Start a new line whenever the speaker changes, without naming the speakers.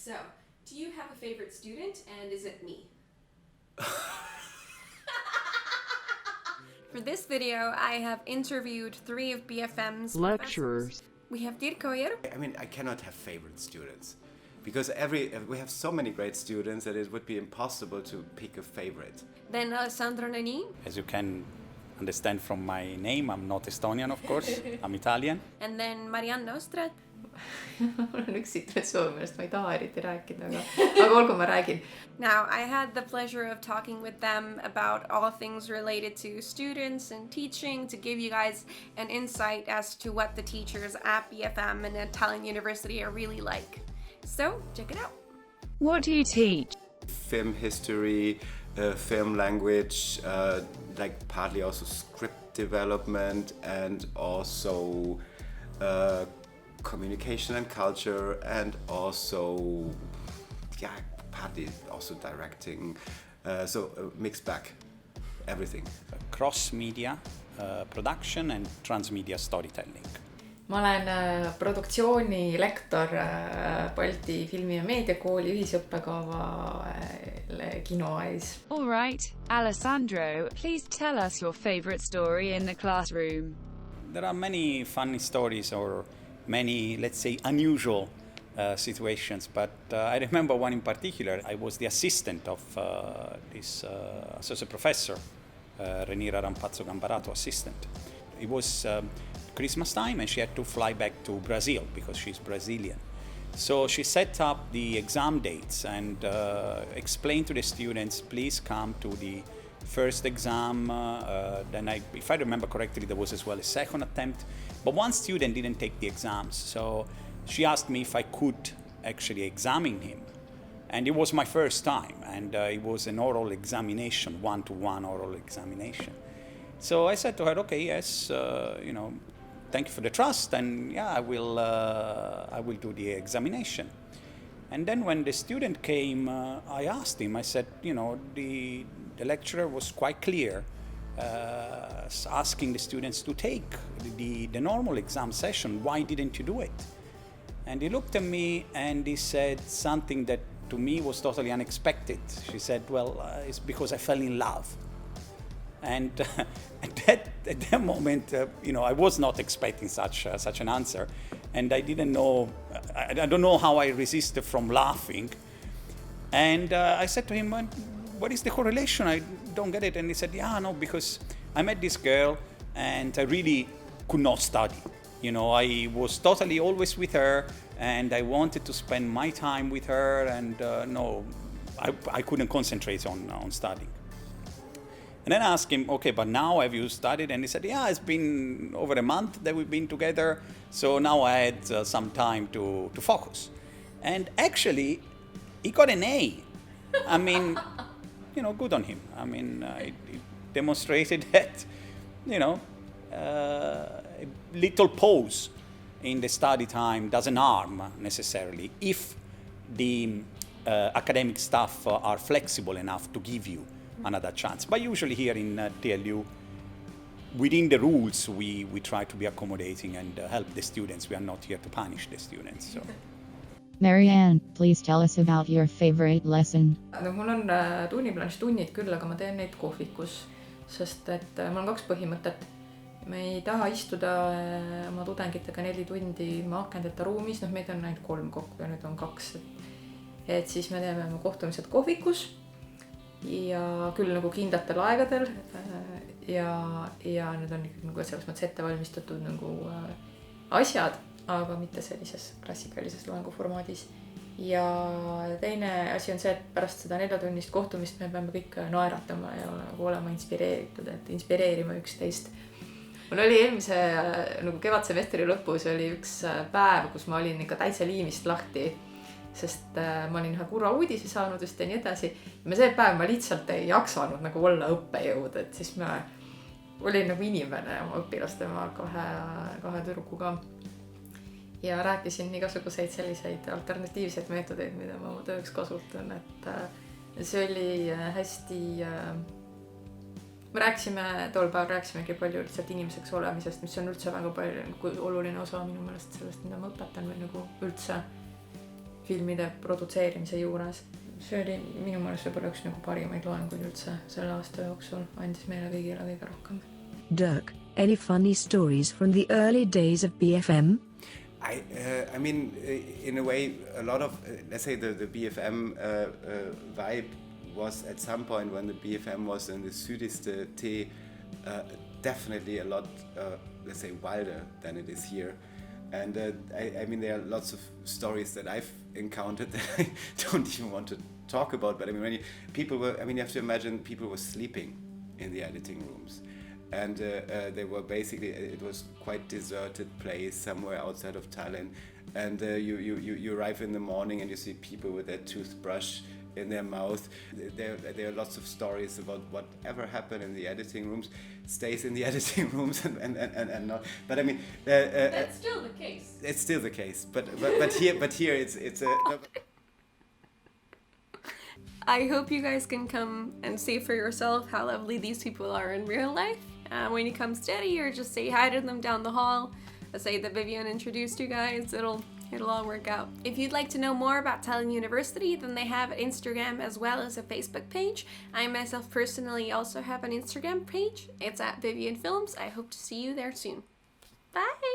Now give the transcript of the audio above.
So, do you have a favorite student, and is it me? For this video, I have interviewed 3 of BFM's lecturers. We have Dirk here.
I mean, I cannot have favorite students because we have so many great students that it would be impossible to pick a favorite.
Then Alessandro Nani.
As you can understand from my name, I'm not Estonian, of course. I'm Italian.
And then Marianne Ostrat.
Mul on üks situatsioon, millest ma ei taha eriti rääkida, aga olgu ma räägin.
Now, I had the pleasure of talking with them about all things related to students and teaching to give you guys an insight as to what the teachers at BFM and at Tallinn University are really like. So, check it out.
What do you teach?
Film history, film language, like partly also script development and also communication and culture, and also partly also directing, so a mixed bag, everything.
Cross-media production and transmedia storytelling.
Ma olen produktsioonilektor Balti Filmi- ja Meediakooli ühisõppekava kinoais.
All right, Alessandro, please tell us your favorite story in the classroom.
There are many funny stories or many, let's say, unusual situations, but I remember one in particular. I was the assistant of this associate professor, Renira Rampazzo-Gambarato assistant. It was Christmas time and she had to fly back to Brazil because she's Brazilian. So she set up the exam dates and explained to the students, please come to the first exam. Then if I remember correctly, there was as well a second attempt. But one student didn't take the exams. So she asked me if I could actually examine him. And it was my first time. And it was an oral examination, one-to-one oral examination. So I said to her, okay, yes, thank you for the trust. And yeah, I will do the examination. And then when the student came, I asked him, I said, the lecturer was quite clear, asking the students to take the normal exam session. Why didn't you do it? And he looked at me and he said something that to me was totally unexpected. She said, well, it's because I fell in love. And at that moment, I was not expecting such an answer. And I didn't know, I don't know how I resisted from laughing. And I said to him, what is the correlation? I don't get it. And he said, no, because I met this girl and I really could not study. I was totally always with her and I wanted to spend my time with her, and I couldn't concentrate on studying. And then I asked him, okay, but now have you studied? And he said, yeah, it's been over a month that we've been together. So now I had some time to focus. And actually, he got an A. I mean, good on him. I mean, it demonstrated that, a little pause in the study time doesn't harm necessarily if the academic staff are flexible enough to give you another chance. But usually here in TLU, within the rules, we try to be accommodating and help the students. We are not here to punish the students. So.
Marianne, please tell us about your favorite lesson.
Mul on tunniplaanis tunnid küll, aga ma teen neid kohvikus, sest et mul on 2 põhimõtet. Me ei taha istuda oma tudengitega 4 tundi ilma akendeta ruumis, meid on ainult 3 kokku ja nüüd on 2. Et siis me teeme kohtumised kohvikus ja küll nagu kindlatel aegadel ja need on nagu selles mõttes ettevalmistatud nagu asjad, aga mitte sellises klassikalises loenguformaadis. Ja teine asi on see, et pärast seda 4-tunnist kohtumist me peame kõik naeratama ja olema inspireeritud, et inspireerima üksteist. Mul oli eelmise nagu kevadsemestri lõpus oli üks päev, kus ma olin ikka täitsa liimist lahti, sest ma olin ühe kurva uudisi saanud just ja nii edasi. Ja see päev ma lihtsalt ei jaksanud nagu olla õppejõud, et siis ma olin nagu inimene oma õpilaste maal 2 tüdrukuga. Ja rääkisin igasuguseid selliseid alternatiivseid meetodeid, mida ma oma tööks kasutan, et see oli hästi... Me tol päeval rääkisimegi palju lihtsalt inimeseks olemisest, mis on üldse väga palju oluline osa minu meelest sellest, mida ma õpetan või nagu üldse. filmide produtseerimise juures. See oli minu meelest võib-olla üks nagu parimaid loenguid üldse selle aasta jooksul, andis meile kõigile kõige rohkem.
Dirk, any funny stories from the early days of BFM?
I mean, in a way, a lot of, let's say, the BFM vibe was at some point when the BFM was in the südiste T, definitely a lot, let's say, wilder than it is here. And I mean, there are lots of stories that I've encountered that I don't even want to talk about. But I mean, when you have to imagine people were sleeping in the editing rooms. And they were basically, it was quite deserted place somewhere outside of Tallinn. And you arrive in the morning and you see people with their toothbrush in their mouth. There are lots of stories about whatever happened in the editing rooms stays in the editing rooms and not. But I mean,
That's still the case.
It's still the case. But here it's a. No,
I hope you guys can come and see for yourself how lovely these people are in real life. When you come study or just say hi to them down the hall, say that Vivian introduced you guys, it'll all work out. If you'd like to know more about Tallinn University, then they have an Instagram as well as a Facebook page. I myself personally also have an Instagram page. It's at Vivian Films. I hope to see you there soon. Bye!